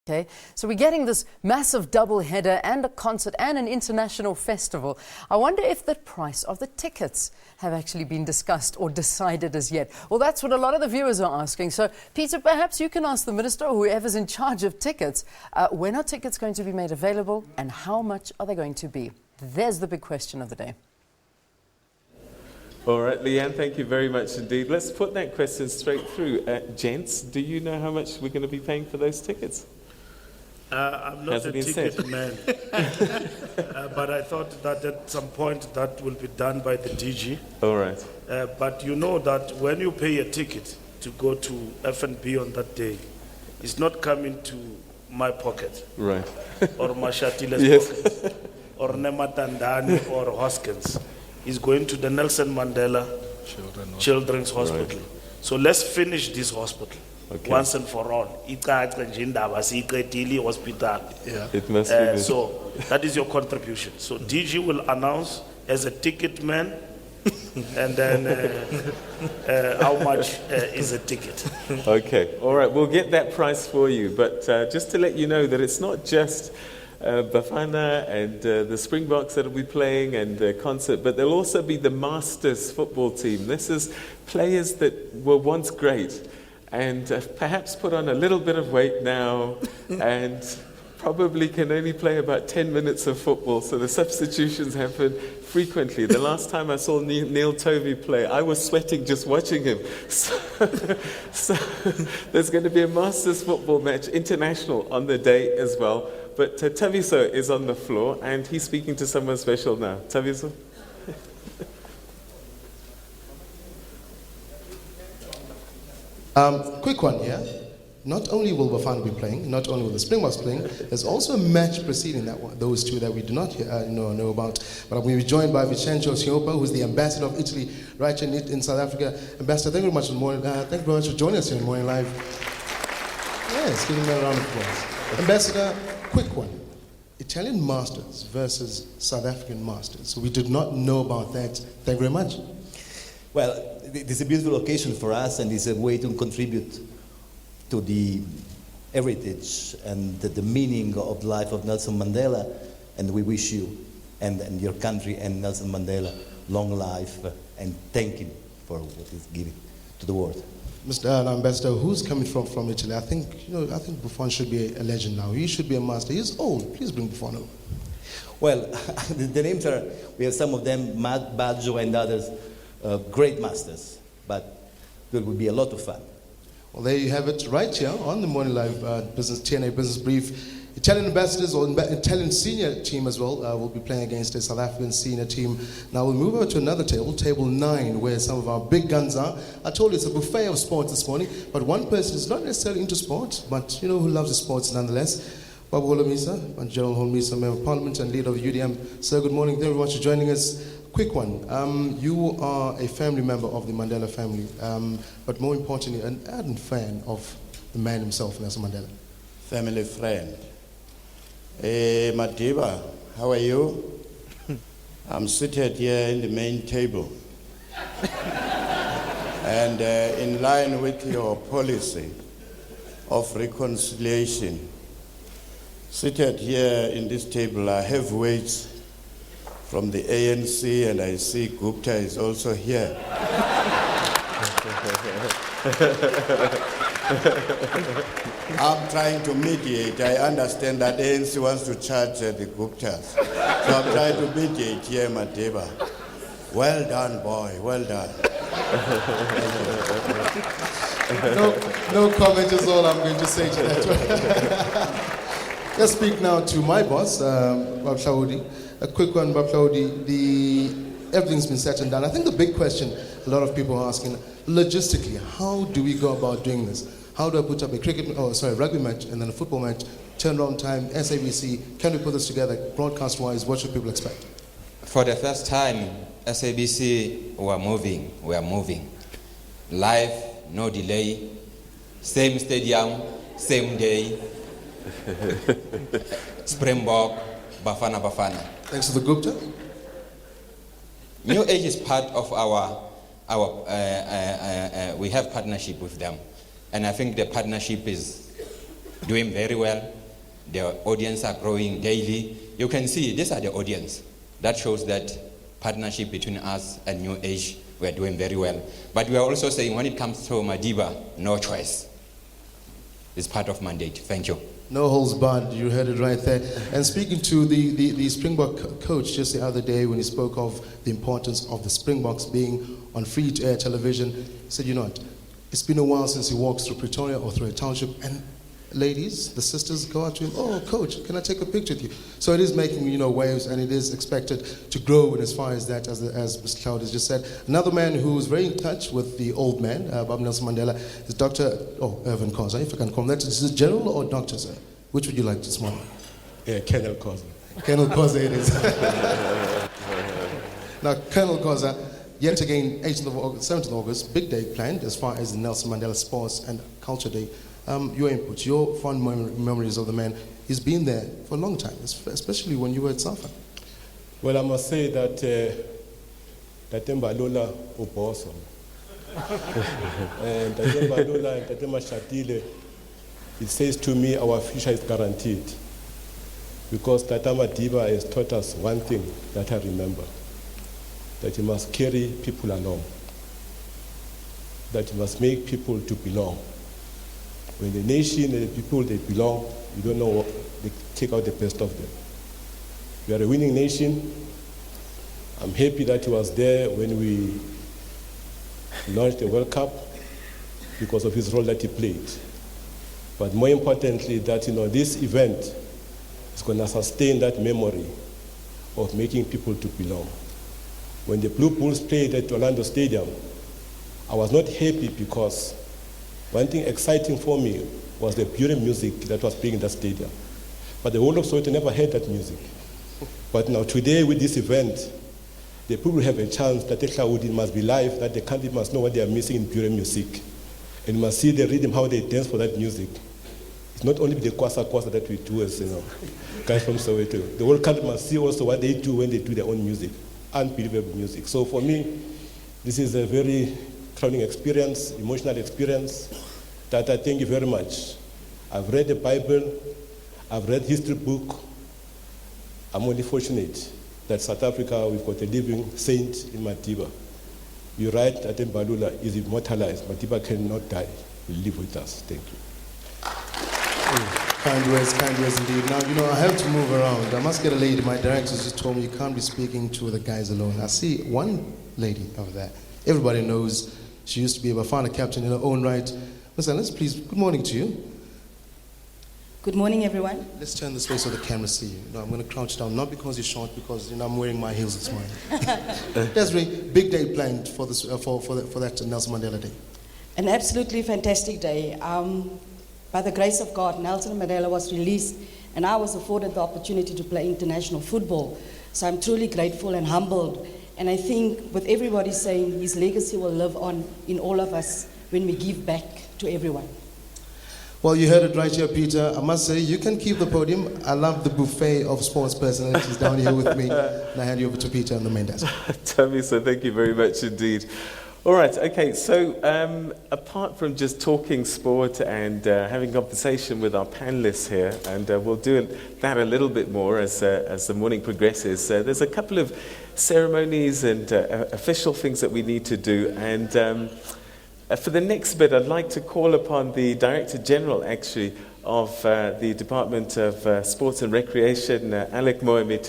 Okay, so we're getting this massive double header and a concert and an international festival. I wonder if the price of the tickets have actually been discussed or decided as yet. Well, that's what a lot of the viewers are asking. So, Peter, perhaps you can ask the minister or whoever's in charge of tickets, when are tickets going to be made available and how much are they going to be? There's the big question of the day. All right, Leanne, thank you very much indeed. Let's put that question straight through. Gents, do you know how much we're going to be paying for those tickets? I'm not a ticket man, but I thought that at some point that will be done by the DG. All right. But you know that when you pay a ticket to go to F&B on that day, it's not coming to my pocket. Right. Or Mashatile's Yes. pocket, or Nematandani or Hoskins. It's going to the Nelson Mandela Children's Hospital. Right. So let's finish this hospital. Okay. Once and for all. Hospital. Yeah. It must be good. So that is your contribution. So DG will announce as a ticket man and then how much is a ticket. Okay, all right, we'll get that price for you. But just to let you know that it's not just Bafana and the Springboks that will be playing and the concert, but there'll also be the Masters football team. This is players that were once great and perhaps put on a little bit of weight now and probably can only play about 10 minutes of football, so the substitutions happen frequently. The last time I saw Neil Tovey play, I was sweating just watching him. So there's going to be a Masters football match, international, on the day as well. But Taviso is on the floor and he's speaking to someone special now. Taviso? Quick one here. Not only will Bafana be playing, not only will the Springboks playing, there's also a match preceding that one, those two that we do not know about. But I'm going to be joined by Vincenzo Siopa, who's the ambassador of Italy right in South Africa. Ambassador, thank you very much thank you very much for joining us here in Morning Live. Yes, give me a round of applause. Ambassador, quick one. Italian Masters versus South African Masters. So we did not know about that. Thank you very much. Well, it's a beautiful occasion for us, and it's a way to contribute to the heritage and the meaning of the life of Nelson Mandela. And we wish you and your country and Nelson Mandela long life, and thank him for what he's giving to the world. Mr. Ambassador, who's coming from Italy? I think Buffon should be a legend now. He should be a master. He's old. Please bring Buffon over. Well, the names are, we have some of them, Matt, Baggio and others, great masters, but it will be a lot of fun. Well, there you have it, right here on the Morning Live TNA Business Brief. Italian ambassadors or Italian senior team as well will be playing against a South African senior team. Now we'll move over to another table, table 9, where some of our big guns are. I told you it's a buffet of sports this morning, but one person is not necessarily into sports, but who loves the sports nonetheless. Babu Holomisa, General Holomisa, Member of Parliament and leader of UDM. Sir, good morning. Thank you very much for joining us. Quick one. You are a family member of the Mandela family, but more importantly, an ardent fan of the man himself, Nelson Mandela. Family friend. Madiba, how are you? I'm seated here in the main table. And in line with your policy of reconciliation, seated here in this table are heavyweights from the ANC, and I see Gupta is also here. I'm trying to mediate. I understand that ANC wants to charge the Guptas. So I'm trying to mediate here, Madiba. Well done, boy. Well done. No comment is all I'm going to say to that. Let's speak now to my boss, Bab Shaudi. A quick one, Bab Shaudi. Everything's been set and done. I think the big question a lot of people are asking, logistically, how do we go about doing this? How do I put up a rugby match and then a football match, turnaround time, SABC? Can we put this together broadcast-wise? What should people expect? For the first time, SABC, we are moving. Live, no delay, same stadium, same day. Springbok, Bafana. Thanks to the Gupta. New Age is part of we have partnership with them. And I think the partnership is doing very well. The audience are growing daily. You can see these are the audience. That shows that partnership between us and New Age, we are doing very well. But we are also saying when it comes to Madiba, no choice. It's part of mandate. Thank you. No holds barred, you heard it right there. And speaking to the Springbok coach just the other day when he spoke of the importance of the Springboks being on free-to-air television, he said, you know what, it's been a while since he walks through Pretoria or through a township, and ladies, the sisters go out to him, oh, coach, can I take a picture with you? So it is making, waves, and it is expected to grow in as far as that, as Mr. Cloud has just said. Another man who is very in touch with the old man, Bob Nelson Mandela, is Dr. Irvin Khoza, if I can call him that. Is it general or doctor, sir? Which would you like this morning? Colonel Khoza. Colonel Khoza it is. Now, Colonel Khoza, yet again, 18th of August, 17th of August, big day planned as far as the Nelson Mandela Sports and Culture Day. Your input, your fond memories of the man. He's been there for a long time, especially when you were at Safa. Well, I must say that Mbalula Uboso and Mbalula and Mashatile, it says to me our future is guaranteed, because Tata Madiba has taught us one thing that I remember, that you must carry people along, that you must make people to belong. When the nation and the people, they belong, you don't know what, they take out the best of them. We are a winning nation. I'm happy that he was there when we launched the World Cup because of his role that he played. But more importantly, that this event is going to sustain that memory of making people to belong. When the Blue Bulls played at Orlando Stadium, I was not happy because one thing exciting for me was the beautiful music that was playing in that stadium. But the whole of Soweto never heard that music. But now today with this event, the people have a chance that the Ehlaudi must be live, that the country must know what they are missing in beautiful music. And must see the rhythm, how they dance for that music. It's not only the kwasa that we do as guys from Soweto. The whole country must see also what they do when they do their own music. Unbelievable music. So for me, this is a very crowning experience, emotional experience, that I thank you very much. I've read the Bible, I've read history book. I'm only fortunate that South Africa, we've got a living saint in Madiba. You're right, that Mbalula is immortalized. Madiba cannot die, will live with us. Thank you. Kind words indeed. Now, I have to move around. I must get a lady. My directors just told me you can't be speaking to the guys alone. I see one lady over there. Everybody knows she used to be a Bafana captain in her own right. Ms. Ellis, please, good morning to you. Good morning, everyone. Let's turn this way so the camera see you. I'm going to crouch down, not because you're short, because I'm wearing my heels this morning. Desiree, big day planned for this for that Nelson Mandela Day. An absolutely fantastic day. By the grace of God, Nelson Mandela was released, and I was afforded the opportunity to play international football. So I'm truly grateful and humbled. And I think with everybody saying his legacy will live on in all of us when we give back to everyone. Well, you heard it right here, Peter. I must say, you can keep the podium. I love the buffet of sports personalities down here with me. And I hand you over to Peter on the main desk. Tommy, so thank you very much indeed. All right, okay, so apart from just talking sport and having conversation with our panelists here, and we'll do that a little bit more as the morning progresses, there's a couple of ceremonies and official things that we need to do. And for the next bit, I'd like to call upon the Director General, actually, of the Department of Sports and Recreation, Alec Moemi,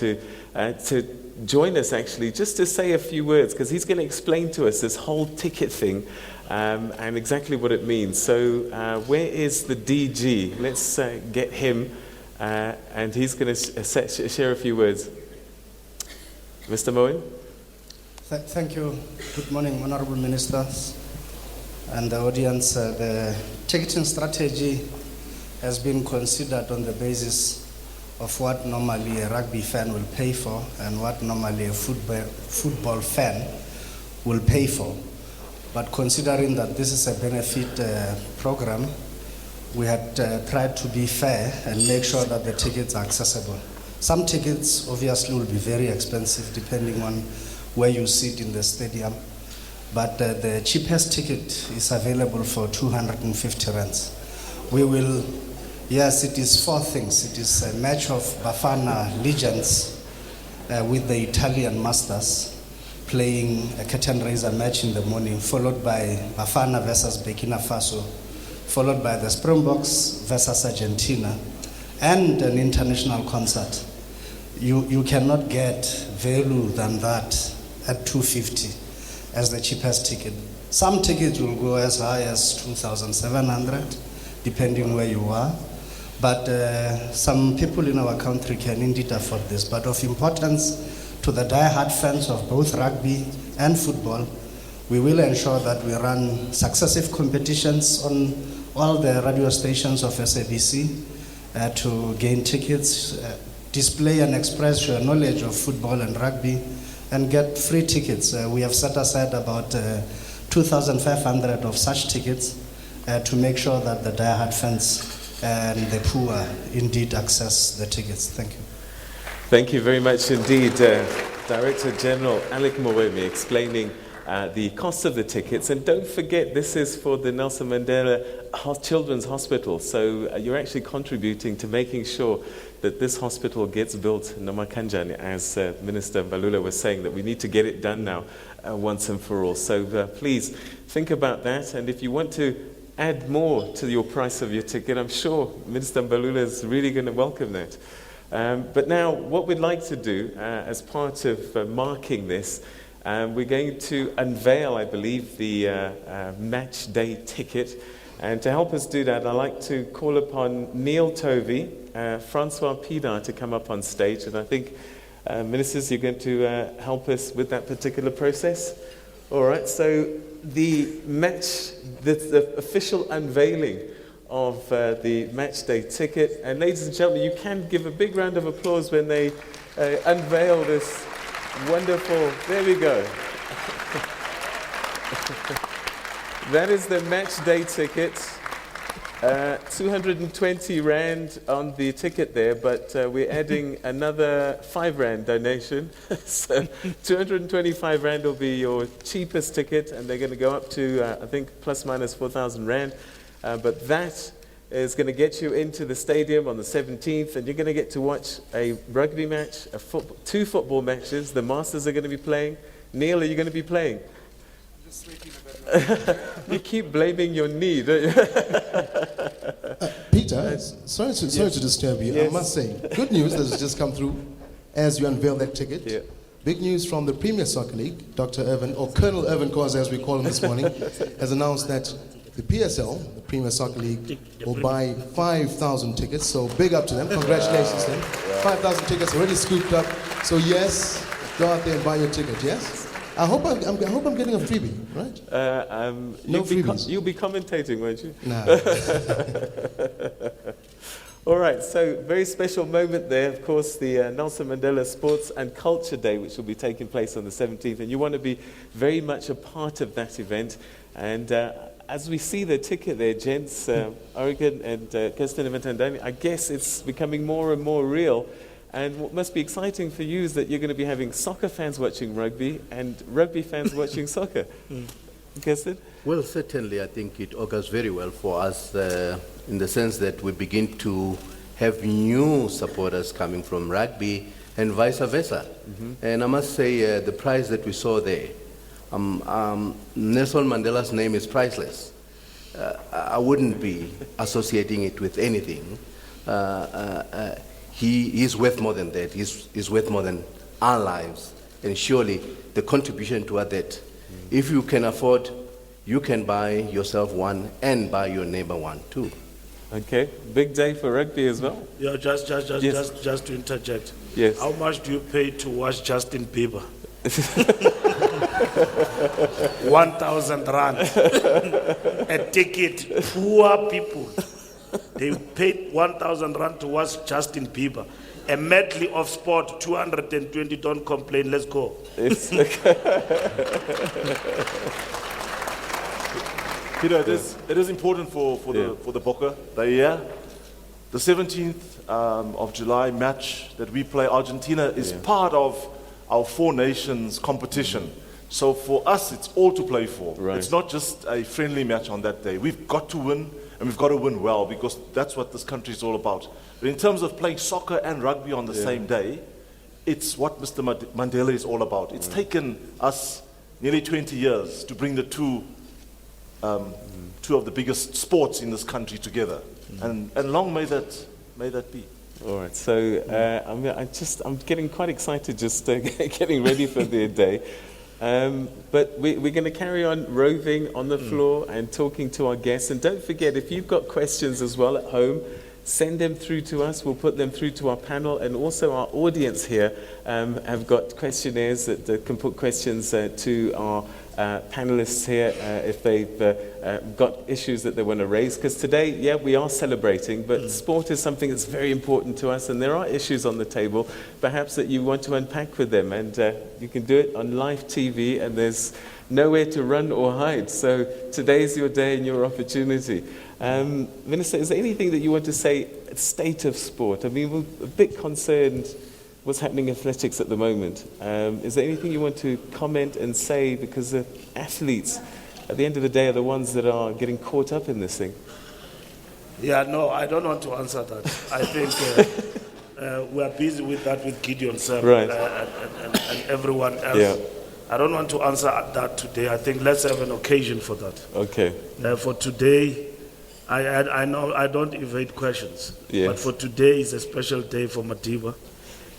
to join us, actually, just to say a few words, because he's going to explain to us this whole ticket thing and exactly what it means. So where is the DG? Let's get him, and he's going to share a few words. Mr. Moen? Thank you. Good morning, Honorable Ministers and the audience. The ticketing strategy has been considered on the basis of what normally a rugby fan will pay for and what normally a football fan will pay for. But considering that this is a benefit program, we had tried to be fair and make sure that the tickets are accessible. Some tickets obviously will be very expensive depending on where you sit in the stadium, but the cheapest ticket is available for 250 rands. We will Yes, it is four things. It is a match of Bafana legends with the Italian masters playing a curtain raiser match in the morning, followed by Bafana versus Burkina Faso, followed by the Springboks versus Argentina, and an international concert. You cannot get value than that at 250 as the cheapest ticket. Some tickets will go as high as 2,700, depending where you are. But some people in our country can indeed afford this. But of importance to the die-hard fans of both rugby and football, we will ensure that we run successive competitions on all the radio stations of SABC to gain tickets, display and express your knowledge of football and rugby, and get free tickets. We have set aside about 2,500 of such tickets to make sure that the die-hard fans and the poor indeed access the tickets. Thank you. Thank you very much indeed, Director General Alec Mwemi, explaining the cost of the tickets. And don't forget, this is for the Nelson Mandela Children's Hospital. So you're actually contributing to making sure that this hospital gets built in Namakanjani, as Minister Balula was saying, that we need to get it done now once and for all. So please think about that. And if you want to add more to your price of your ticket, I'm sure Minister Balula is really going to welcome that. But now, what we'd like to do as part of marking this, we're going to unveil, I believe, the match day ticket. And to help us do that, I'd like to call upon Neil Tovey, Francois Pidar to come up on stage. And I think, Ministers, you're going to help us with that particular process. All right, so the official unveiling of the match day ticket. And ladies and gentlemen, you can give a big round of applause when they unveil this wonderful, there we go. That is the match day ticket. 220 Rand on the ticket there, but we're adding another 5 Rand donation. So 225 Rand will be your cheapest ticket, and they're going to go up to, I think, plus minus 4,000 Rand. But that is going to get you into the stadium on the 17th, and you're going to get to watch a rugby match, 2 football matches. The Masters are going to be playing. Neil, are you going to be playing? You keep blaming your knee, don't you? Peter, sorry to disturb you. Yes. I must say, good news that has just come through as you unveil that ticket. Yeah. Big news from the Premier Soccer League. Dr. Irvin, or Colonel Irvin Cause as we call him this morning, has announced that the PSL, the Premier Soccer League, will buy 5,000 tickets. So big up to them. Congratulations to them. 5,000 tickets already scooped up. So yes, go out there and buy your ticket, yes? I hope I'm getting a freebie, right? No freebies. You'll be commentating, won't you? Nah. All right, so very special moment there. Of course, the Nelson Mandela Sports and Culture Day, which will be taking place on the 17th. And you want to be very much a part of that event. And as we see the ticket there, gents, Oregon and Kirsten and Matandani, I guess it's becoming more and more real. And what must be exciting for you is that you're going to be having soccer fans watching rugby and rugby fans watching soccer. Kirsten? Well, certainly I think it augurs very well for us in the sense that we begin to have new supporters coming from rugby and vice versa. And I must say the prize that we saw there, Nelson Mandela's name is priceless. I wouldn't be associating it with anything. He is worth more than that. He's worth more than our lives. And surely the contribution toward that, if you can afford, you can buy yourself one and buy your neighbor one too. Okay, big day for rugby as well. Yeah, just to interject. Yes. How much do you pay to watch Justin Bieber? 1,000 Rand. A ticket. Poor people. They paid 1,000 Rand to watch Justin Bieber. A medley of sport, 220, don't complain, let's go. Peter, it is important for the Bokke that year. The 17th of July match that we play Argentina is part of our 4 nations competition. So for us, it's all to play for. Right. It's not just a friendly match on that day. We've got to win, and we've got to win well because that's what this country is all about. But in terms of playing soccer and rugby on the same day, it's what Mr. Mandela is all about. It's taken us nearly 20 years to bring the two of the biggest sports in this country together, and long may that be. All right, so I'm getting quite excited just getting ready for the day. But we're going to carry on roving on the floor and talking to our guests. And don't forget, if you've got questions as well at home, send them through to us. We'll put them through to our panel. And also our audience here have got questionnaires that can put questions to our panelists here if they've got issues that they want to raise. Because today, we are celebrating, but sport is something that's very important to us, and there are issues on the table, perhaps that you want to unpack with them. And you can do it on live TV, and there's nowhere to run or hide. So today's your day and your opportunity. Minister, is there anything that you want to say, state of sport? I mean, we're a bit concerned what's happening in athletics at the moment. Is there anything you want to comment and say, because the athletes, at the end of the day, are the ones that are getting caught up in this thing? Yeah, no, I don't want to answer that. I think we are busy with that with Gideon, sir, right. and everyone else. Yeah. I don't want to answer that today. I think let's have an occasion for that. Okay. For today, I know I don't evade questions, yes. but for today is a special day for Madiba,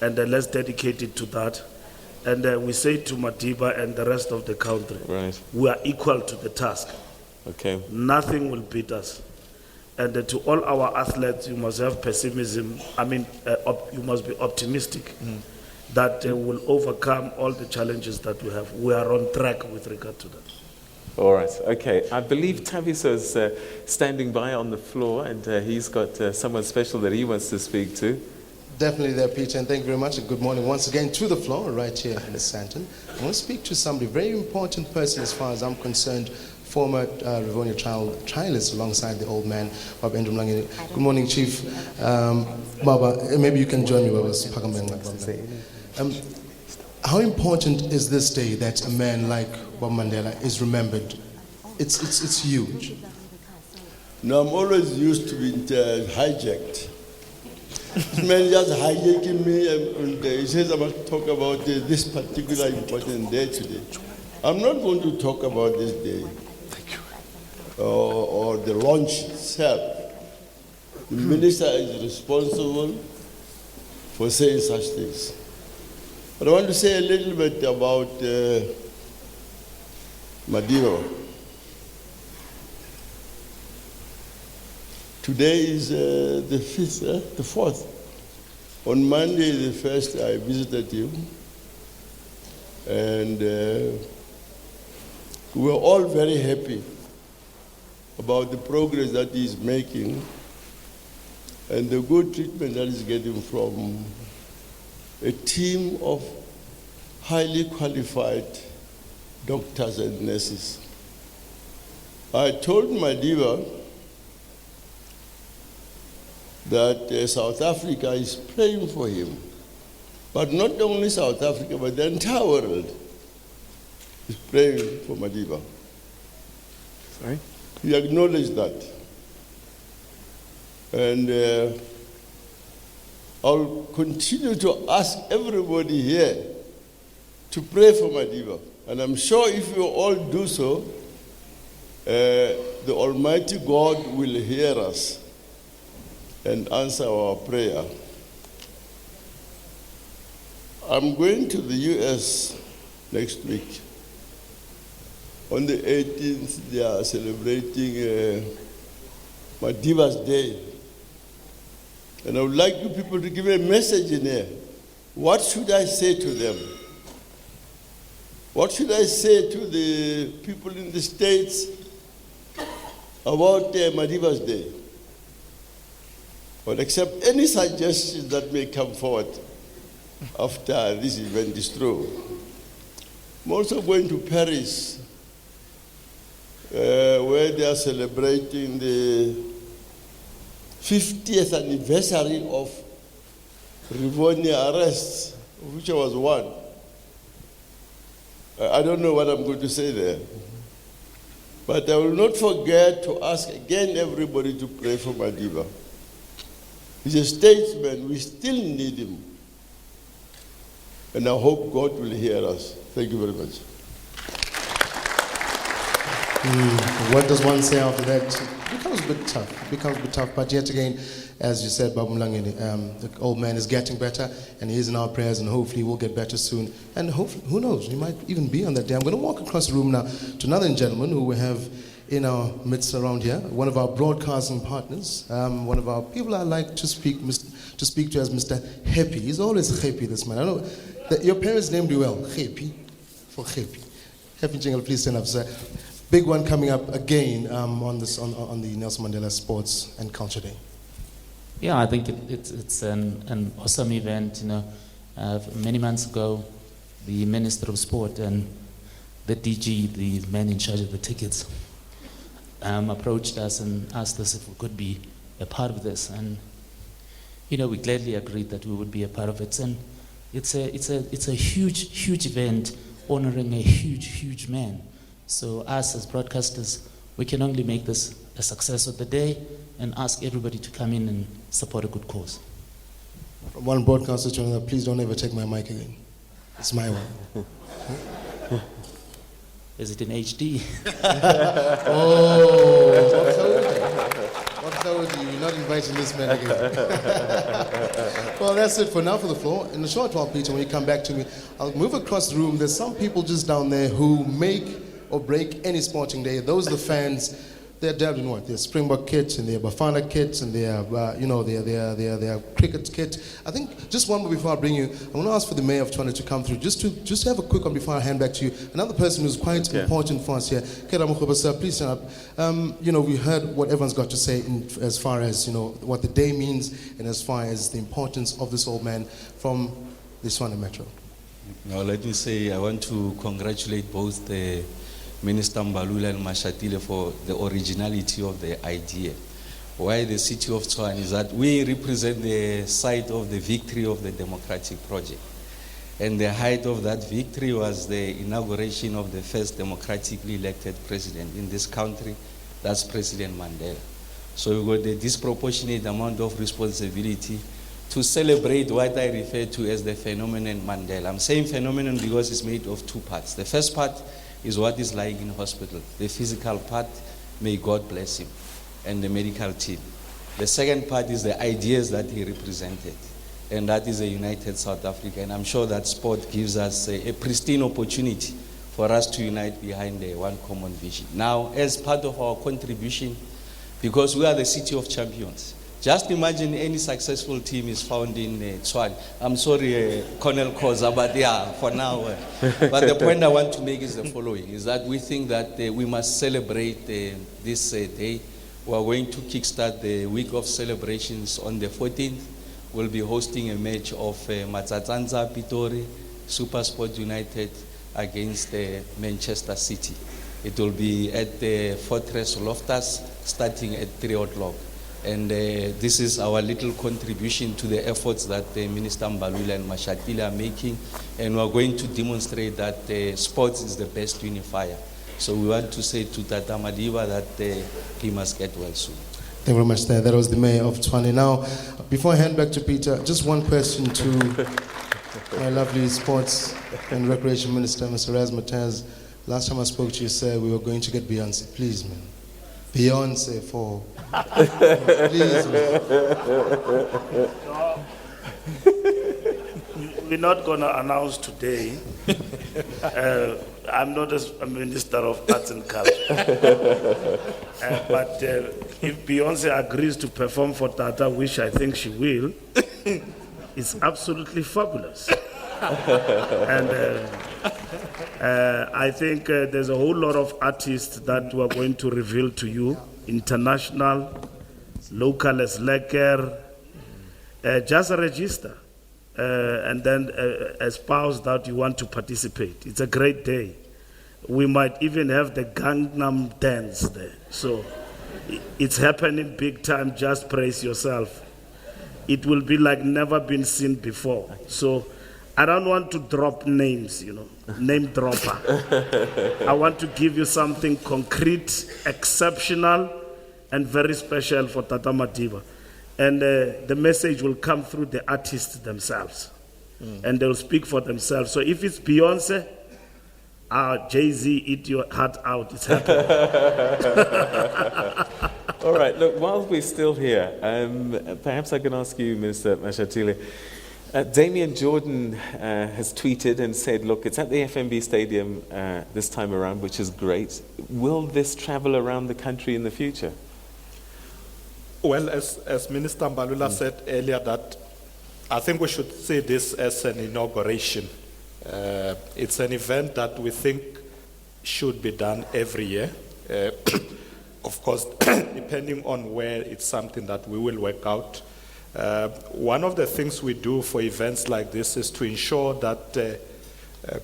and let's dedicate it to that. And we say to Madiba and the rest of the country, right. we are equal to the task. Okay. Nothing will beat us. And to all our athletes, you must have pessimism. I mean, you must be optimistic that we'll overcome all the challenges that we have. We are on track with regard to that. All right, okay. I believe Taviso's standing by on the floor, and he's got someone special that he wants to speak to. Definitely there, Peter, and thank you very much, and good morning once again to the floor right here in the Sandton. I want to speak to somebody, very important person as far as I'm concerned, former Rivonia trialist alongside the old man, Baba Ndumlangi. Good morning, Chief. Baba, maybe you can join me, Baba. How important is this day that a man like Bob Mandela is remembered? It's huge. No, I'm always used to being hijacked. This man just hijacking me, and he says I must talk about this particular important day today. I'm not going to talk about this day or the launch itself. The minister is responsible for saying such things. But I want to say a little bit about Madiba. Today is the 4th. On Monday, the 1st, I visited him, and we were all very happy about the progress that he's making and the good treatment that he's getting from a team of highly qualified doctors and nurses. I told Madiba that South Africa is praying for him, but not only South Africa, but the entire world is praying for Madiba. Sorry? He acknowledged that. And I'll continue to ask everybody here to pray for Madiba. And I'm sure if you all do so, the Almighty God will hear us and answer our prayer. I'm going to the US next week. On the 18th, they are celebrating Madiba's Day. And I would like you people to give a message in here. What should I say to them? What should I say to the people in the States about Madiba's Day? Or accept any suggestions that may come forward after this event is through. I'm also going to Paris, where they are celebrating the 50th anniversary of Rivonia arrests, of which I was one. I don't know what I'm going to say there. But I will not forget to ask again everybody to pray for Madiba. He's a statesman. We still need him. And I hope God will hear us. Thank you very much. What does one say after that? It becomes a bit tough. It becomes a bit tough. But yet again, as you said, Babu Mlangeni, the old man is getting better, and he is in our prayers, and hopefully he will get better soon. And hopefully, who knows, he might even be on that day. I'm going to walk across the room now to another gentleman who we have in our midst around here, one of our broadcasting partners, one of our people I like to speak to as Mr. Happy. He's always happy, this man. I know that your parents named you well, Happy, for Happy. Happy Jingle, please stand up, sir. Big one coming up again on the Nelson Mandela Sports and Culture Day. Yeah, I think it's an awesome event. Many months ago, the Minister of Sport and the DG, the man in charge of the tickets, approached us and asked us if we could be a part of this, and we gladly agreed that we would be a part of it. And it's a huge event honoring a huge man. So us as broadcasters, we can only make this a success of the day and ask everybody to come in and support a good cause. From one broadcaster to another, please don't ever take my mic again. It's my one. Is it in HD? Oh, what told you? You're not inviting this man again. Well, that's it for now for the floor. In a short while, Peter, when you come back to me, I'll move across the room. There's some people just down there who make or break any sporting day. Those are the fans. They're dabbed in what? Their Springbok kits and their Bafana kits and their cricket kit. I think just one more before I bring you, I want to ask for the Mayor of Tshwane to come through, just to have a quick one before I hand back to you. Another person who's quite important for us here, sir, please stand up. We heard what everyone's got to say as far as what the day means and as far as the importance of this old man from the Tshwane Metro. Now, let me say I want to congratulate both the Minister Mbalula and Mashatile for the originality of the idea. Why the city of Tshwane is that we represent the site of the victory of the democratic project. And the height of that victory was the inauguration of the first democratically elected president in this country, that's President Mandela. So we've got a disproportionate amount of responsibility to celebrate what I refer to as the phenomenon Mandela. I'm saying phenomenon because it's made of two parts. The first part is what is lying in hospital. The physical part, may God bless him, and the medical team. The second part is the ideas that he represented, and that is a united South Africa. And I'm sure that sport gives us a pristine opportunity for us to unite behind one common vision. Now, as part of our contribution, because we are the city of champions, just imagine any successful team is found in Tshwane. I'm sorry, Colonel Koza, but yeah, for now. But the point I want to make is the following, is that we think that we must celebrate this day. We are going to kickstart the week of celebrations on the 14th. We'll be hosting a match of Matsatsantsa Pitori, Super Sport United against Manchester City. It will be at the Fortress Loftus starting at 3 o'clock. And this is our little contribution to the efforts that Minister Mbalula and Mashatile are making. And we are going to demonstrate that sports is the best unifier. So we want to say to Tata Madiba that he must get well soon. Thank you very much there. That was the Mayor of Tshwane. Now, before I hand back to Peter, just one question to my lovely Sports and Recreation Minister, Mr. Raz Mataz. Last time I spoke to you, sir, we were going to get Beyonce. Please, man. Beyonce for... Please, We're not going to announce today. I'm not a Minister of Arts and Culture. But if Beyonce agrees to perform for Tata, which I think she will, it's absolutely fabulous. And I think there's a whole lot of artists that we're going to reveal to you, international, local as Lekker, just register and then espouse that you want to participate. It's a great day. We might even have the Gangnam dance there. So it's happening big time, just brace yourself. It will be like never been seen before. So I don't want to drop names, name dropper. I want to give you something concrete, exceptional, and very special for Tata Madiba. And the message will come through the artists themselves. And they'll speak for themselves. So if it's Beyonce, Jay-Z, eat your heart out. It's happening. All right, look, while we're still here, perhaps I can ask you, Minister Mashatile, Damian Jordan has tweeted and said, look, it's at the FNB Stadium this time around, which is great. Will this travel around the country in the future? Well, as Minister Mbalula said earlier, that I think we should see this as an inauguration. It's an event that we think should be done every year. Of course, depending on where, it's something that we will work out. One of the things we do for events like this is to ensure that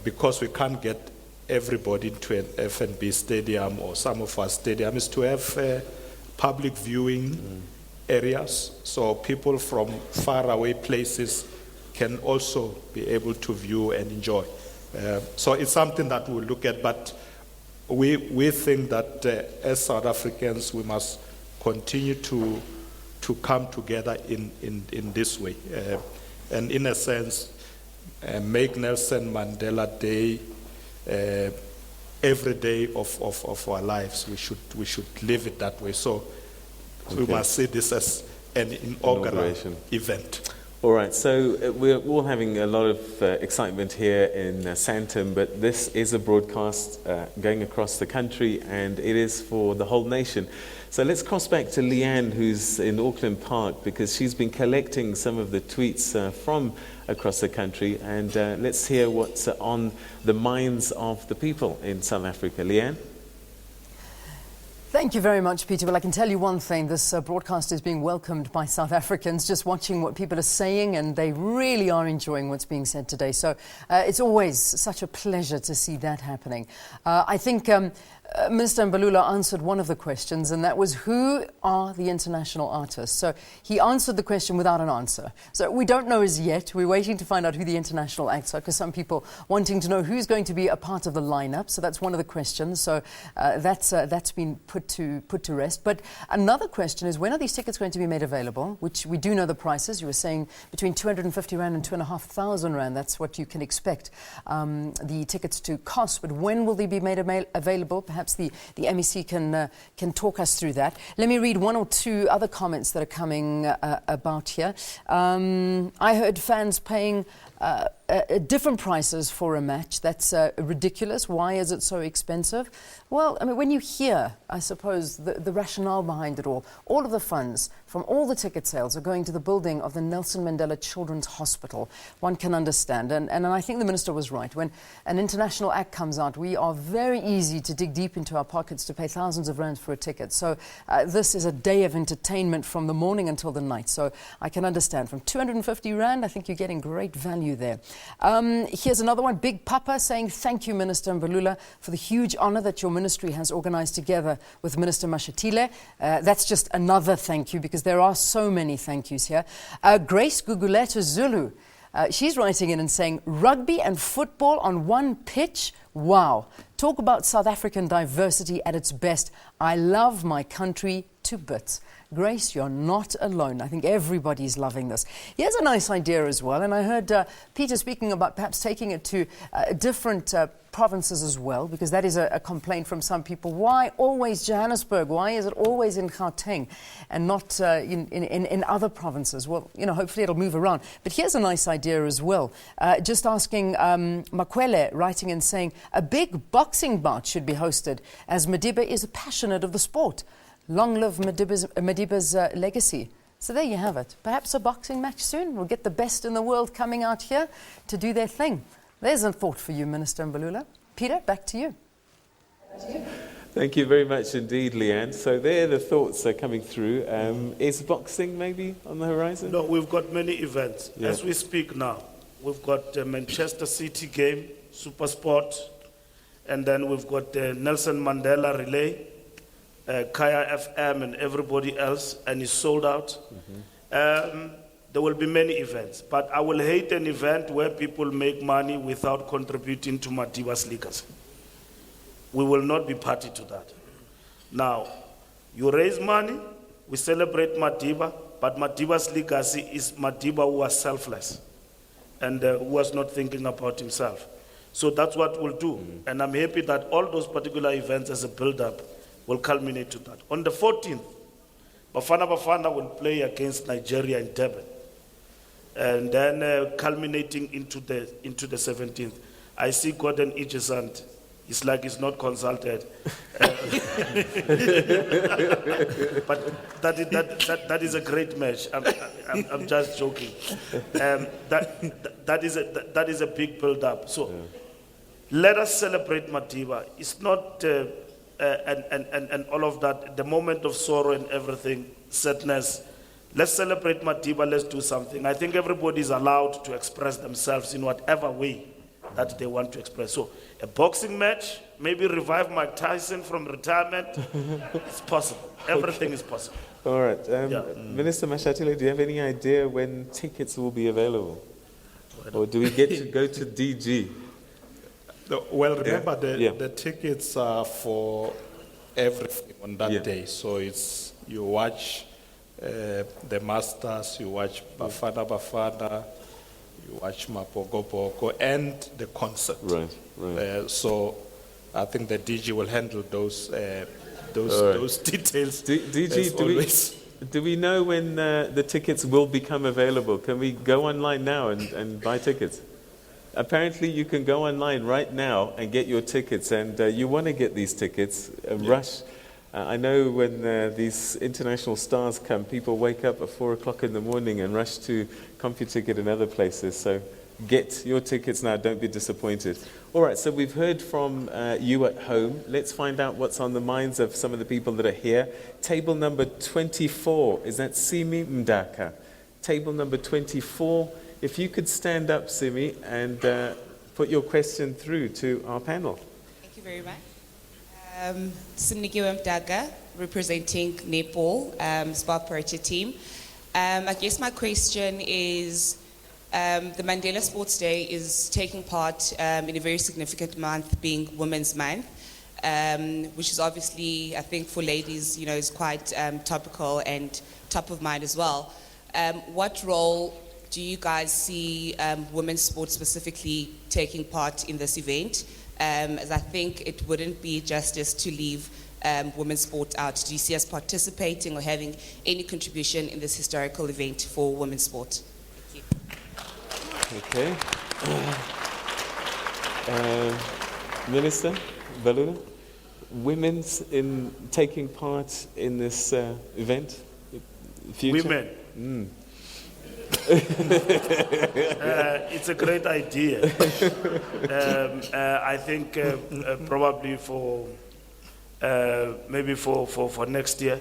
because we can't get everybody into an FNB stadium or some of our stadiums, to have public viewing areas so people from far away places can also be able to view and enjoy. So it's something that we'll look at, but we think that as South Africans we must continue to come together in this way, and in a sense make Nelson Mandela Day every day of our lives. We should live it that way. So we must see this as an inaugural event. All right, so we're all having a lot of excitement here in Sandton, but this is a broadcast going across the country, and it is for the whole nation. So let's cross back to Leanne, who's in Auckland Park, because she's been collecting some of the tweets from across the country, and let's hear what's on the minds of the people in South Africa. Leanne? Thank you very much, Peter. Well, I can tell you one thing. This broadcast is being welcomed by South Africans, just watching what people are saying, and they really are enjoying what's being said today. So it's always such a pleasure to see that happening. I think Minister Mbalula answered one of the questions, and that was, who are the international artists? So he answered the question without an answer. So we don't know as yet. We're waiting to find out who the international acts are, because some people wanting to know who's going to be a part of the lineup. So that's one of the questions. So that's been put to rest. But another question is, when are these tickets going to be made available? Which we do know the prices. You were saying between 250 Rand and 2,500 Rand. That's what you can expect the tickets to cost. But when will they be made available? Perhaps the MEC can talk us through that. Let me read one or two other comments that are coming about here. I heard fans paying different prices for a match. That's ridiculous. Why is it so expensive? Well, I mean, when you hear, I suppose, the rationale behind it all of the funds from all the ticket sales are going to the building of the Nelson Mandela Children's Hospital. One can understand. And I think the Minister was right. When an international act comes out, we are very easy to dig deep into our pockets to pay thousands of rands for a ticket. So this is a day of entertainment from the morning until the night. So I can understand. From 250 Rand, I think you're getting great value there. Here's another one. Big Papa saying, thank you, Minister Mbalula, for the huge honor that your ministry has organized together with Minister Mashatile. That's just another thank you, because there are so many thank yous here. Grace Guguleta Zulu, she's writing in and saying, rugby and football on one pitch? Wow. Talk about South African diversity at its best. I love my country to bits. Grace, you're not alone. I think everybody's loving this. Here's a nice idea as well, and I heard Peter speaking about perhaps taking it to different provinces as well, because that is a complaint from some people. Why always Johannesburg? Why is it always in Gauteng and not in other provinces? Well, hopefully it'll move around. But here's a nice idea as well. Just asking Makwele, writing and saying, a big boxing bout should be hosted, as Madiba is passionate of the sport. Long live Madiba's legacy. So there you have it. Perhaps a boxing match soon. We'll get the best in the world coming out here to do their thing. There's a thought for you, Minister Mbalula. Peter, back to you. Thank you very much indeed, Leanne. So there the thoughts are coming through. Is boxing maybe on the horizon? No, we've got many events. Yeah. As we speak now, we've got the Manchester City game, Super Sport, and then we've got the Nelson Mandela Relay, Kaya FM and everybody else, and it's sold out. Mm-hmm. there will be many events, but I will hate an event where people make money without contributing to Madiba's legacy. We will not be party to that. Now, you raise money, we celebrate Madiba, but Madiba's legacy is Madiba who was selfless and who was not thinking about himself. So that's what we'll do. And I'm happy that all those particular events as a build-up will culminate to that. On the 14th, Bafana Bafana will play against Nigeria in Durban. And then culminating into the 17th. I see Gordon Ijesand. It's like he's not consulted. But that is a great match. I'm just joking. That is a big build-up. So let us celebrate Madiba. It's not and all of that, the moment of sorrow and everything, sadness. Let's celebrate Madiba, let's do something. I think everybody is allowed to express themselves in whatever way that they want to express. So a boxing match, maybe revive Mike Tyson from retirement. It's possible. Everything is possible. All right. Minister Mashatile, do you have any idea when tickets will be available? Or do we get to go to DG? Well, remember, the tickets are for everything on that day. So it's, you watch the Masters, you watch Bafana Bafana, you watch Mapogopoko, and the concert. Right. So I think the DG will handle those details. DG, do we know when the tickets will become available? Can we go online now and buy tickets? Apparently, you can go online right now and get your tickets, and you want to get these tickets. Rush. I know when these international stars come, people wake up at 4 o'clock in the morning and rush to CompuTicket and other places. So get your tickets now. Don't be disappointed. All right, so we've heard from you at home. Let's find out what's on the minds of some of the people that are here. Table number 24. Is that Simi Mdaka? Table number 24. If you could stand up, Simi, and put your question through to our panel. Thank you very much. Simnikiwe Mdaga, representing Nepal, Spark Paricha team. I guess my question is, the Mandela Sports Day is taking part in a very significant month, being Women's Month, which is obviously, I think for ladies, is quite topical and top of mind as well. What role do you guys see women's sports specifically taking part in this event? As I think it wouldn't be justice to leave women's sport out. Do you see us participating or having any contribution in this historical event for women's sport? Thank you. Okay. Minister Balula, women's in taking part in this event? Future? Women. It's a great idea. I think probably for maybe for next year,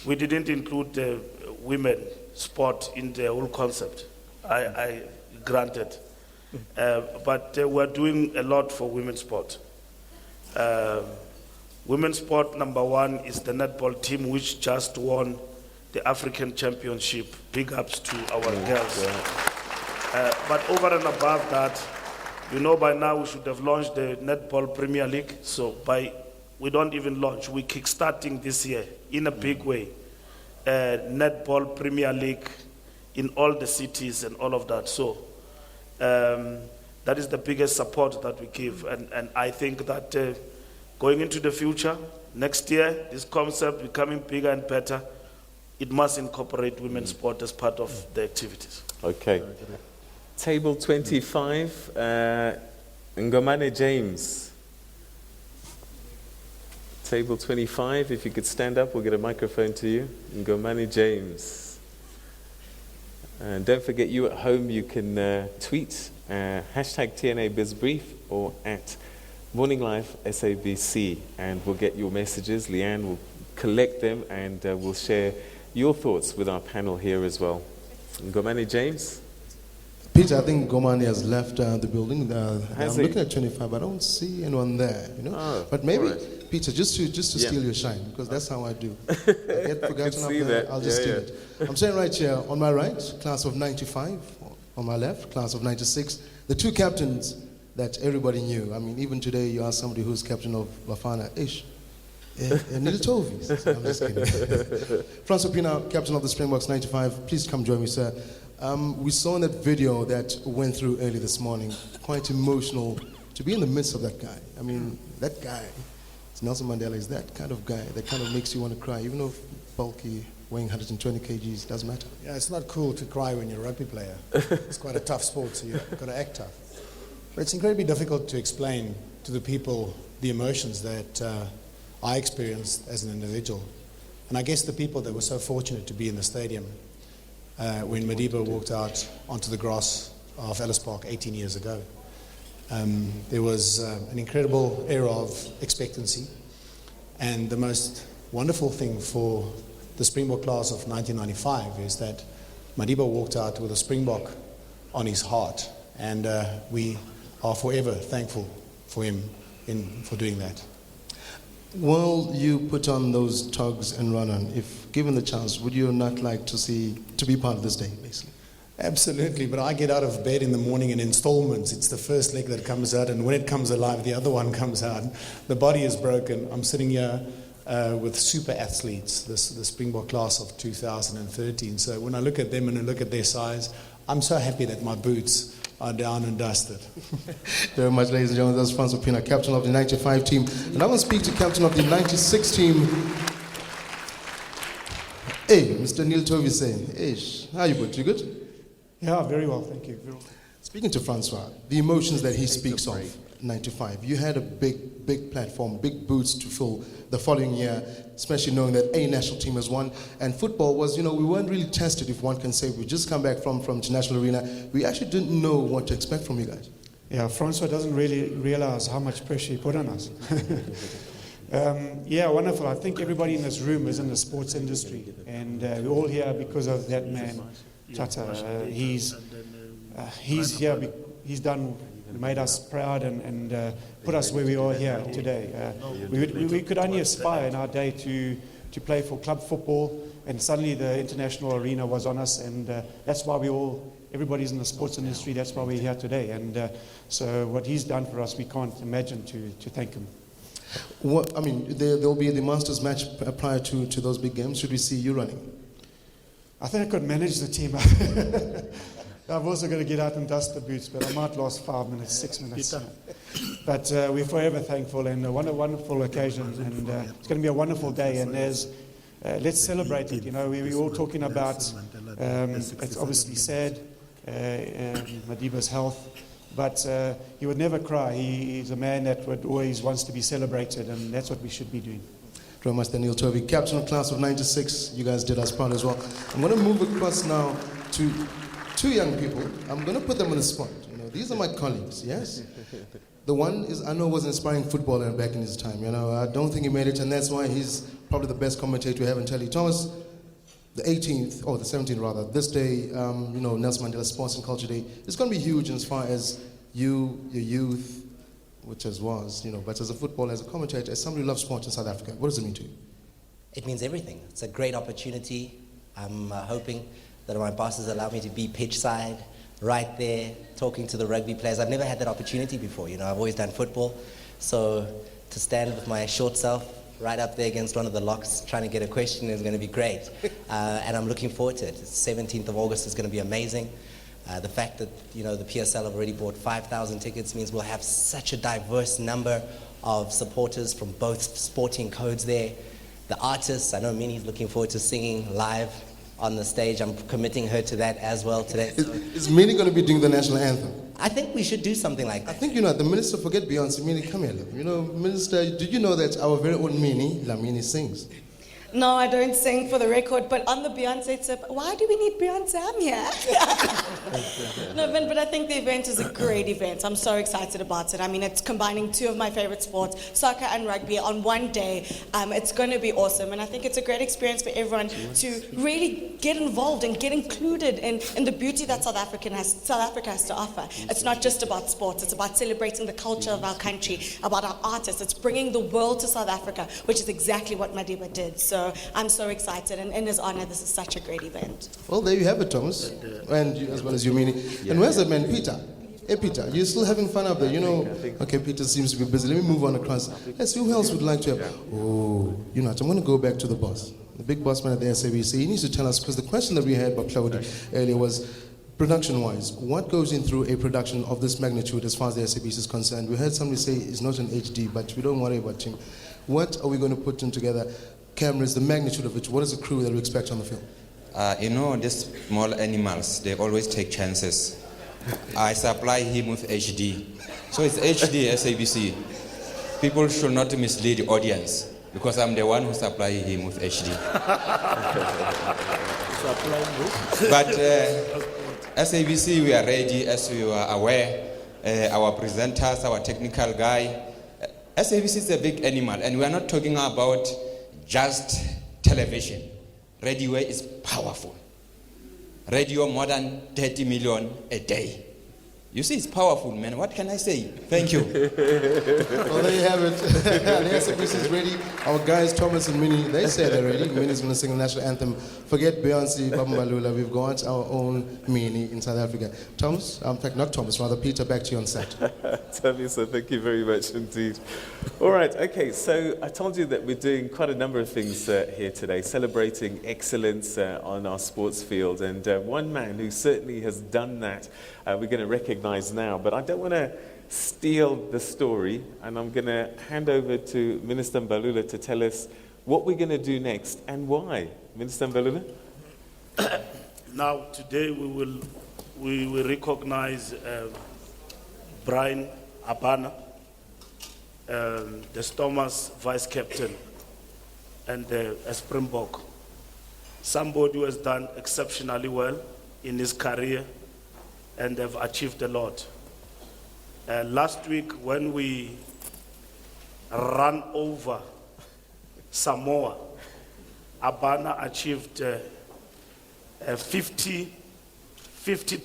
we didn't include women sport in the whole concept. I granted, but we're doing a lot for women's sport. Women's sport number one is the netball team, which just won the African Championship. Big ups to our girls. But over and above that, by now we should have launched the Netball Premier League. So we don't even launch, we're kickstarting this year in a big way. Netball Premier League in all the cities and all of that. So that is the biggest support that we give. And I think that going into the future, next year, this concept becoming bigger and better, it must incorporate women's sport as part of the activities. Okay. Table 25, Ngomane James. Table 25, if you could stand up, we'll get a microphone to you. Ngomane James. And don't forget, you at home, you can tweet hashtag TNA BizBrief or at Morning Live SABC, and we'll get your messages. Leanne will collect them, and we'll share your thoughts with our panel here as well. Ngomane James. Peter, I think Gomani has left the building. Has I'm he? looking at 25. I don't see anyone there. You know, Oh, but maybe all right. Peter, just to Yeah. steal your shine, because that's how I do. I get forgotten up see there. that. I'll just Yeah, steal it. I'm saying right here on my right, class of '95. On my left, class of '96. The two captains that everybody knew. I mean, even today, you ask somebody who's captain of Bafana, Ish. Neil Tovis. I'm just kidding. Francois Pina, captain of the Springboks '95. Please come join me, sir. We saw in that video that went through early this morning, quite emotional to be in the midst of that guy. I mean, that guy, Nelson Mandela, is that kind of guy that kind of makes you want to cry, even though bulky, weighing 120 kgs, doesn't matter. Yeah, it's not cool to cry when you're a rugby player. It's quite a tough sport, so you've got to act tough. But it's incredibly difficult to explain to the people the emotions that I experienced as an individual. And I guess the people that were so fortunate to be in the stadium when Madiba walked out onto the grass of Ellis Park 18 years ago. There was an incredible era of expectancy, and the most wonderful thing for the Springbok class of 1995 is that Madiba walked out with a Springbok on his heart, and we are forever thankful for him for doing that. Will you put on those tugs and run on? If given the chance, would you not like to be part of this day, basically? Absolutely, but I get out of bed in the morning in installments. It's the first leg that comes out, and when it comes alive, the other one comes out. The body is broken. I'm sitting here with super athletes, the Springbok class of 2013. So when I look at them and I look at their size, I'm so happy that my boots are down and dusted. Very much, ladies and gentlemen. That's Francois Pina, captain of the 95 team. And I want to speak to captain of the 96 team. Hey, Mr. Neil Tovey saying, hey, how you good? You good? Yeah, very well, thank you. Speaking to Francois, the emotions that he speaks of, 95, you had a big platform, big boots to fill the following year, especially knowing that a national team has won. And football was, we weren't really tested, if one can say. We just come back from international arena. We actually didn't know what to expect from you guys. Yeah, Francois doesn't really realize how much pressure he put on us. Yeah, wonderful. I think everybody in this room is in the sports industry, and we're all here because of that man, Tata. He's here. He's made us proud and put us where we are here today. We could only aspire in our day to play for club football, and suddenly the international arena was on us, and that's why everybody's in the sports industry. That's why we're here today. And so what he's done for us, we can't imagine to thank him. What, I mean, there'll be the Masters match prior to those big games. Should we see you running? I think I could manage the team. I've also got to get out and dust the boots, but I might last 5 minutes, 6 minutes. But we're forever thankful, and a wonderful occasion, and it's going to be a wonderful day. And let's celebrate it. We're all talking about. It's obviously sad, Madiba's health. But he would never cry. He's a man that would always wants to be celebrated, and that's what we should be doing. Very much, Daniel Tovey, captain of class of 96. You guys did us proud as well. I'm going to move across now to two young people. I'm going to put them on the spot. These are my colleagues, yes? The one is, I know, was an inspiring footballer back in his time. I don't think he made it, and that's why he's probably the best commentator we have in Telly. Thomas, the 17th rather, this day, Nelson Mandela Sports and Culture Day, it's going to be huge as far as your youth, which was, but as a footballer, as a commentator, as somebody who loves sport in South Africa, what does it mean to you? It means everything. It's a great opportunity. I'm hoping that my bosses allow me to be pitch side, right there, talking to the rugby players. I've never had that opportunity before. I've always done football. So to stand with my short self right up there against one of the locks trying to get a question is going to be great. And I'm looking forward to it. The 17th of August is going to be amazing. The fact that, the PSL have already bought 5,000 tickets means we'll have such a diverse number of supporters from both sporting codes there. The artists, I know Minnie's looking forward to singing live on the stage. I'm committing her to that as well today. Is Minnie going to be doing the national anthem? I think we should do something like that. I think, the minister, forget Beyonce, Minnie, come here. Minister, did you know that our very own Minnie, La Minnie, sings? No, I don't sing for the record, but on the Beyonce tip, why do we need Beyonce? I'm here. No, but I think the event is a great event. I'm so excited about it. I mean, it's combining two of my favorite sports, soccer and rugby, on one day. It's going to be awesome, and I think it's a great experience for everyone to really get involved and get included in the beauty that South Africa has to offer. It's not just about sports. It's about celebrating the culture of our country, about our artists. It's bringing the world to South Africa, which is exactly what Madiba did. So I'm so excited, and in his honor, this is such a great event. Well, there you have it, Thomas, and you, as well as Yumini. And where's that man, Peter? Hey, Peter, you're still having fun up there, you know? Okay, Peter seems to be busy. Let me move on across. Yes, who else would like to have? Oh, you know what? I'm going to go back to the boss, the big boss man at the SABC. He needs to tell us, because the question that we had by Claudia earlier was, production-wise, what goes in through a production of this magnitude as far as the SABC is concerned? We heard somebody say it's not an HD, but we don't worry about him. What are we going to put in together? Cameras, the magnitude of it. What is the crew that we expect on the film? You know, these small animals, they always take chances. I supply him with HD. So it's HD SABC. People should not mislead the audience, because I'm the one who supply him with HD. But SABC, we are ready, as you are aware. Our presenters, our technical guy. SABC is a big animal, and we are not talking about just television. Radio is powerful. Radio more than 30 million a day. You see, it's powerful, man. What can I say? Thank you. Well, there you have it. The SABC is ready. Our guys, Thomas and Minnie, they say they're ready. Minnie's going to sing the national anthem. Forget Beyonce, Bambalula. We've got our own Minnie in South Africa. Thomas, in fact, not Thomas, rather Peter, back to you on set. Tabisa, thank you very much indeed. All right, okay, so I told you that we're doing quite a number of things here today, celebrating excellence on our sports field. And one man who certainly has done that, we're going to recognize now, but I don't want to steal the story, and I'm going to hand over to Minister Mbalula to tell us what we're going to do next and why. Minister Mbalula? Now, today we will recognize Brian Abana, the Stormers vice captain, and a Springbok. Somebody who has done exceptionally well in his career and have achieved a lot. Last week, when we ran over Samoa, Abana achieved 50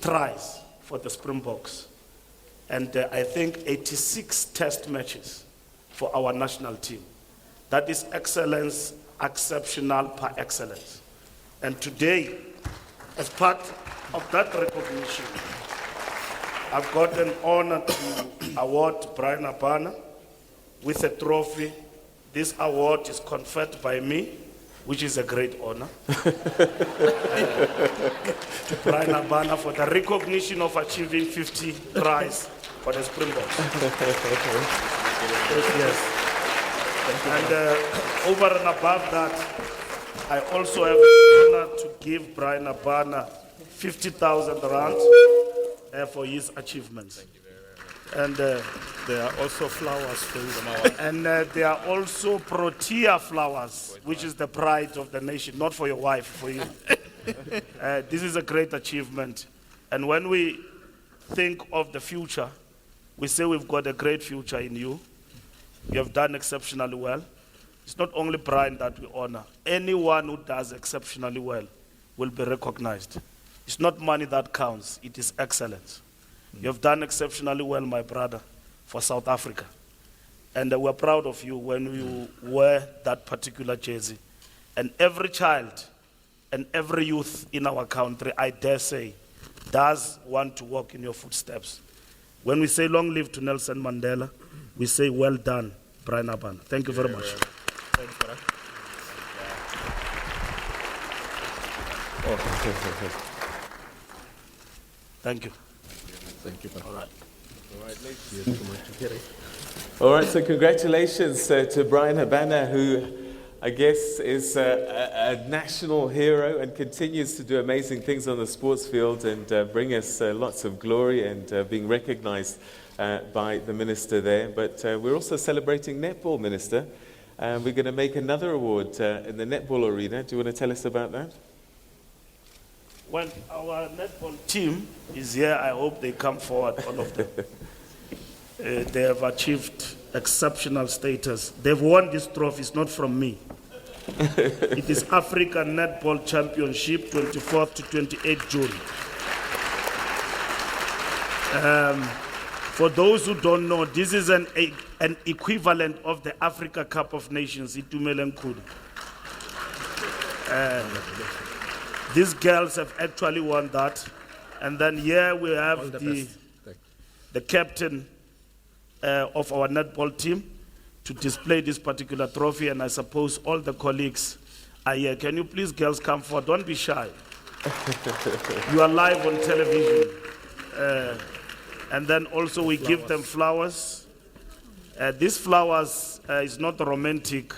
tries for the Springboks, and I think 86 test matches for our national team. That is excellence, exceptional par excellence. And today, as part of that recognition, I've got an honor to award Brian Abana with a trophy. This award is conferred by me, which is a great honor, to Brian Abana for the recognition of achieving 50 tries for the Springboks. Yes. And over and above that, I also have the honor to give Brian Abana 50,000 rand for his achievements. And there are also flowers for you. And there are also Protea flowers, which is the pride of the nation, not for your wife, for you. This is a great achievement. And when we think of the future, we say we've got a great future in you. You have done exceptionally well. It's not only Brian that we honor. Anyone who does exceptionally well will be recognized. It's not money that counts, it is excellence. You have done exceptionally well, my brother, for South Africa. And we're proud of you when you wear that particular jersey. And every child and every youth in our country, I dare say, does want to walk in your footsteps. When we say long live to Nelson Mandela, we say well done, Brian Abana. Thank you very much. Thanks for that. Oh, thank you. Thank you. All right. All right, so congratulations to Brian Abana, who I guess is a national hero and continues to do amazing things on the sports field and bring us lots of glory and being recognized by the minister there. But we're also celebrating netball, Minister. And we're going to make another award in the netball arena. Do you want to tell us about that? Well, our netball team is here. I hope they come forward, all of them. They have achieved exceptional status. They've won this trophy. It's not from me. It is African Netball Championship, 24th to 28th June. For those who don't know, this is an equivalent of the Africa Cup of Nations, Itumele Nkudu. These girls have actually won that. And then here we have the captain of our netball team to display this particular trophy, and I suppose all the colleagues are here. Can you please, girls, come forward? Don't be shy. You are live on television. And then also we give them flowers. These flowers is not romantic,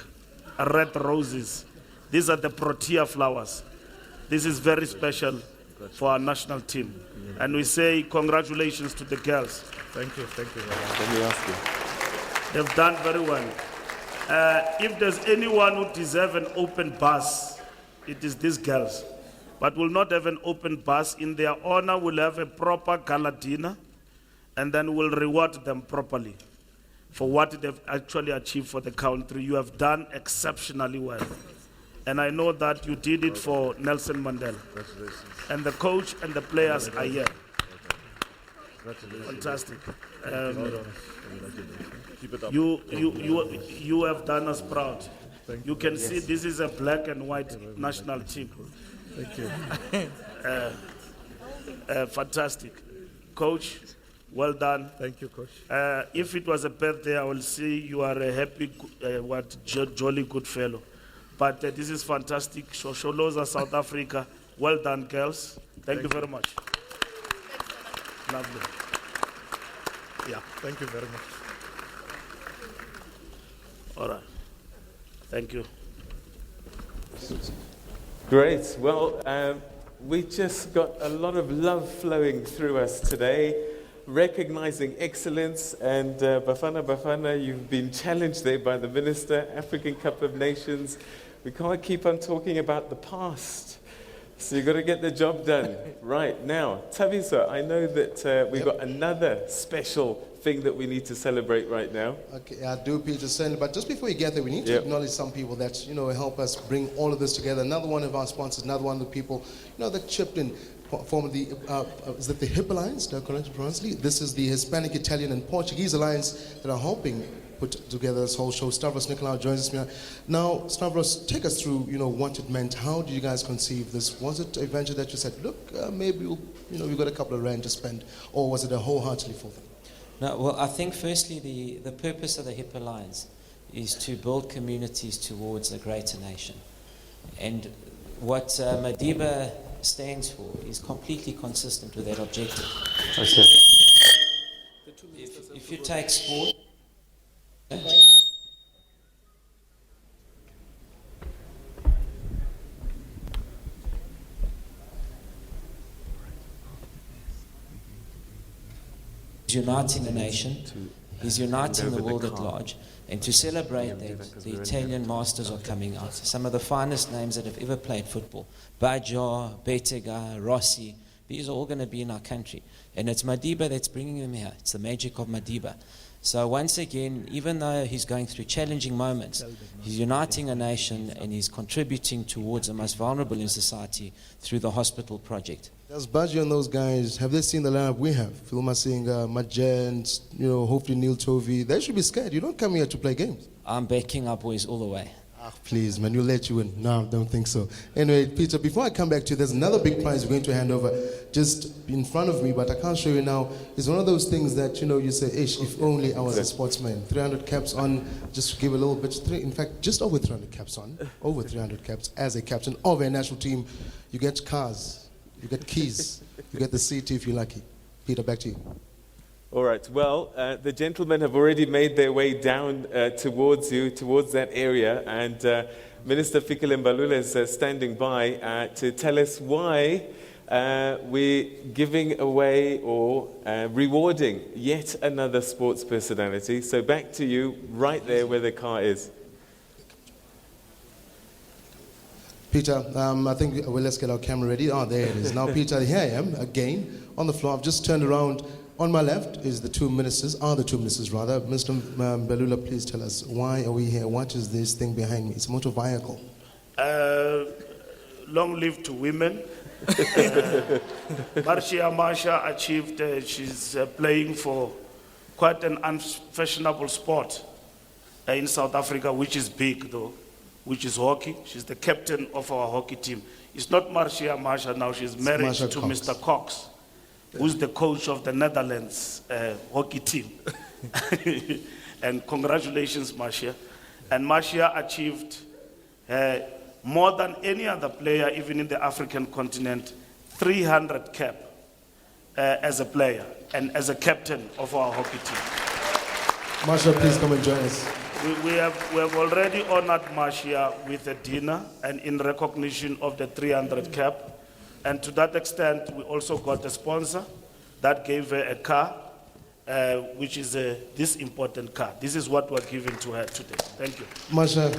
red roses. These are the Protea flowers. This is very special for our national team. And we say congratulations to the girls. Thank you. Let me ask you. They've done very well. If there's anyone who deserves an open bus, it is these girls. But we'll not have an open bus. In their honor, we'll have a proper gala dinner, and then we'll reward them properly for what they've actually achieved for the country. You have done exceptionally well. And I know that you did it for Nelson Mandela. And the coach and the players are here. Fantastic. You have done us proud. You can see this is a black and white national team. Thank you. Fantastic. Coach, well done. Thank you, Coach. If it was a birthday, I will say you are a happy, jolly good fellow. But this is fantastic. Shosholoza, South Africa. Well done, girls. Thank you very much. Lovely. Yeah, thank you very much. All right. Thank you. Great. Well, we just got a lot of love flowing through us today, recognizing excellence. And Bafana, you've been challenged there by the Minister, African Cup of Nations. We can't keep on talking about the past. So you've got to get the job done right now. Thabiso, I know that we've got another special thing that we need to celebrate right now. Okay, I do, Peter, certainly. But just before we get there, we need to acknowledge some people that, help us bring all of this together. Another one of our sponsors, another one of the people, that chipped in, form the, is it the HIP Alliance? Did I correct it properly? This is the Hispanic, Italian, and Portuguese Alliance that are helping put together this whole show. Stavros Nicolaou joins us here. Now, Stavros, take us through, what it meant. How did you guys conceive this? Was it a venture that you said, look, maybe we've got a couple of rand to spend, or was it a wholeheartedly full thing? No, well, I think firstly the purpose of the HIP Alliance is to build communities towards a greater nation. And what Madiba stands for is completely consistent with that objective. Okay. If you take sport, uniting the nation, he's uniting the world at large, and to celebrate that, the Italian masters are coming out. Some of the finest names that have ever played football, Baggio, Bettega, Rossi, these are all going to be in our country. And it's Madiba that's bringing them here. It's the magic of Madiba. So once again, even though he's going through challenging moments, he's uniting a nation and he's contributing towards the most vulnerable in society through the hospital project. Does Baggio and those guys, have they seen the lineup we have? Philma Singh, Majent, hopefully Neil Tovey. They should be scared. You don't come here to play games. I'm backing our boys all the way. Please, man, we'll let you in. No, I don't think so. Anyway, Peter, before I come back to you, there's another big prize we're going to hand over just in front of me, but I can't show you now. It's one of those things that, you say, ish, if only I was a sportsman. 300 caps on, just to give a little bit. In fact, just over 300 caps on. Over 300 caps as a captain of a national team. You get cars, you get keys, you get the seat if you're lucky. Peter, back to you. All right. Well, the gentlemen have already made their way down towards you, towards that area, and Minister Fikile Mbalula is standing by to tell us why we're giving away or rewarding yet another sports personality. So back to you, right there where the car is. Peter, I think, well, let's get our camera ready. Oh, there it is. Now, Peter, here I am again on the floor. I've just turned around. On my left is the two ministers, Mr. Balula, please tell us, why are we here? What is this thing behind me? It's a motor vehicle. Long live to women. Marsha achieved, she's playing for quite an unfashionable sport in South Africa, which is big though, which is hockey. She's the captain of our hockey team. It's not Marsha now, she's married to Mr. Cox, who's the coach of the Netherlands hockey team. And congratulations, Marcia. And Marcia achieved more than any other player, even in the African continent, 300 cap as a player and as a captain of our hockey team. Marcia, please come and join us. We have already honored Marcia with a dinner and in recognition of the 300 cap. And to that extent, we also got a sponsor that gave her a car, which is this important car. This is what we're giving to her today. Thank you. Marcia,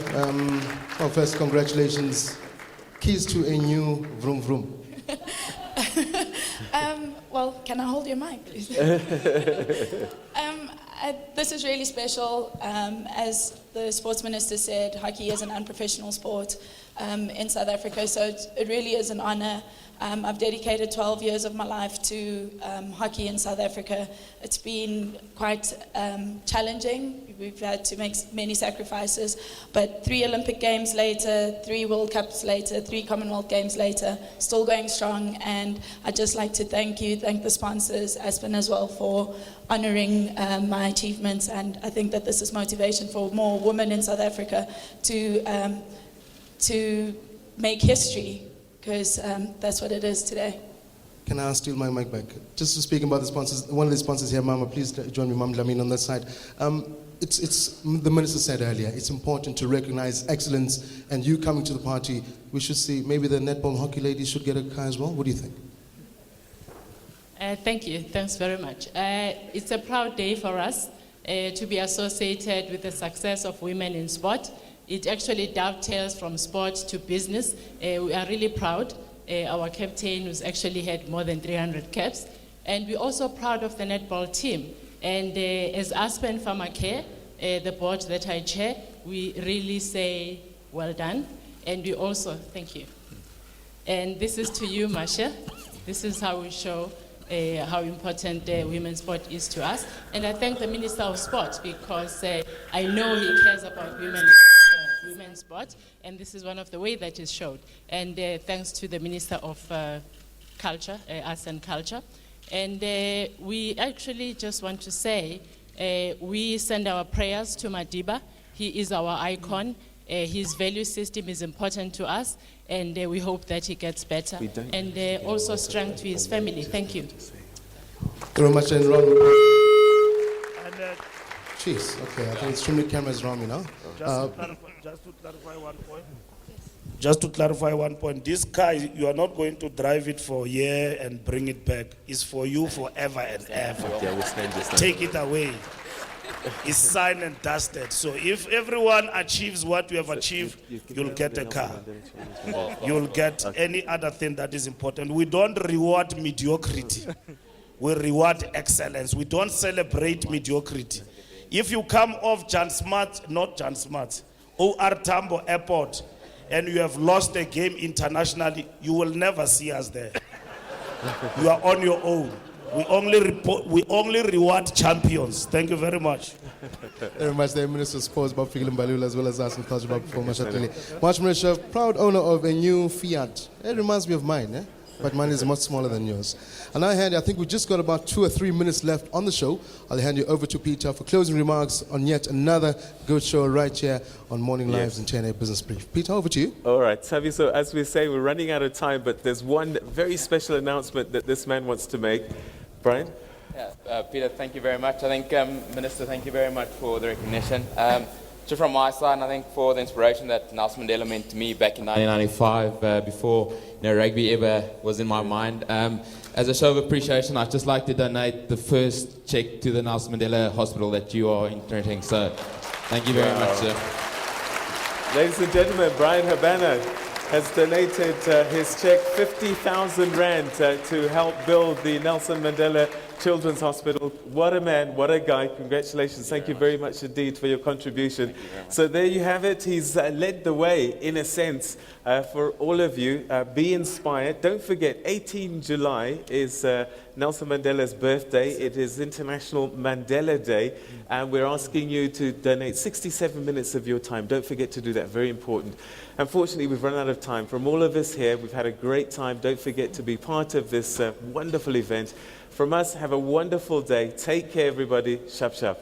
well, first, congratulations. Keys to a new vroom vroom. Well, can I hold your mic, please? This is really special. As the sports minister said, hockey is an unprofessional sport in South Africa, so it really is an honor. I've dedicated 12 years of my life to hockey in South Africa. It's been quite challenging. We've had to make many sacrifices, but 3 Olympic Games later, 3 World Cups later, 3 Commonwealth Games later, still going strong. And I'd just like to thank the sponsors, Aspen as well, for honoring my achievements. And I think that this is motivation for more women in South Africa to make history, because that's what it is today. Can I steal my mic back? Just speaking about the sponsors, one of the sponsors here, Mama, please join me, Mama Lamine, on that side. It's the minister said earlier, it's important to recognize excellence, and you coming to the party, we should see, maybe the netball hockey ladies should get a car as well. What do you think? Thank you. Thanks very much. It's a proud day for us to be associated with the success of women in sport. It actually dovetails from sport to business. We are really proud. Our captain who's actually had more than 300 caps. And we're also proud of the netball team. And as Aspen Pharmacare, the board that I chair, we really say well done. And we also, thank you. And this is to you, Marcia. This is how we show how important women's sport is to us. And I thank the Minister of Sport, because I know he cares about women's sport, and this is one of the ways that is showed. And thanks to the Minister of Culture, Arts and Culture. And we actually just want to say, we send our prayers to Madiba. He is our icon. His value system is important to us, and we hope that he gets better. And also strength to his family. Thank you. Thank you very much, and Ron. Jeez, okay, I think it's too many cameras around me now. Just to clarify one point. Just to clarify one point, this car, you are not going to drive it for a year and bring it back. It's for you forever and ever. Take it away. It's signed and dusted. So if everyone achieves what you have achieved, you'll get a car. You'll get any other thing that is important. We don't reward mediocrity. We reward excellence. We don't celebrate mediocrity. If you come off not Jan Smart, OR Tambo Airport, and you have lost a game internationally, you will never see us there. You are on your own. We only reward champions. Thank you very much. Very much, the Minister of Sports, Bob Fikile Mbalula, as well as us in Culture, Bob Mashatili. March Marisha, proud owner of a new Fiat. It reminds me of mine, eh? But mine is much smaller than yours. And I think we just got about 2 or 3 minutes left on the show. I'll hand you over to Peter for closing remarks on yet another good show right here on Morning Lives and TNA Business Brief. Peter, over to you. All right, Tavi, so as we say, we're running out of time, but there's one very special announcement that this man wants to make. Brian? Yeah, Peter, thank you very much. I think, Minister, thank you very much for the recognition. Just from my side, and I think for the inspiration that Nelson Mandela meant to me back in 1995, before rugby ever was in my mind. As a show of appreciation, I'd just like to donate the first check to the Nelson Mandela Hospital that you are inheriting. So, thank you very much, sir. Ladies and gentlemen, Brian Habana. has donated his check, 50,000 rand, to help build the Nelson Mandela Children's Hospital. What a man, what a guy. Congratulations. Thank you very much indeed for your contribution. So there you have it. He's led the way, in a sense, for all of you. Be inspired. Don't forget, 18 July is Nelson Mandela's birthday. It is International Mandela Day. And we're asking you to donate 67 minutes of your time. Don't forget to do that. Very important. Unfortunately, we've run out of time. From all of us here, we've had a great time. Don't forget to be part of this wonderful event. From us, have a wonderful day. Take care, everybody. Shap, shap.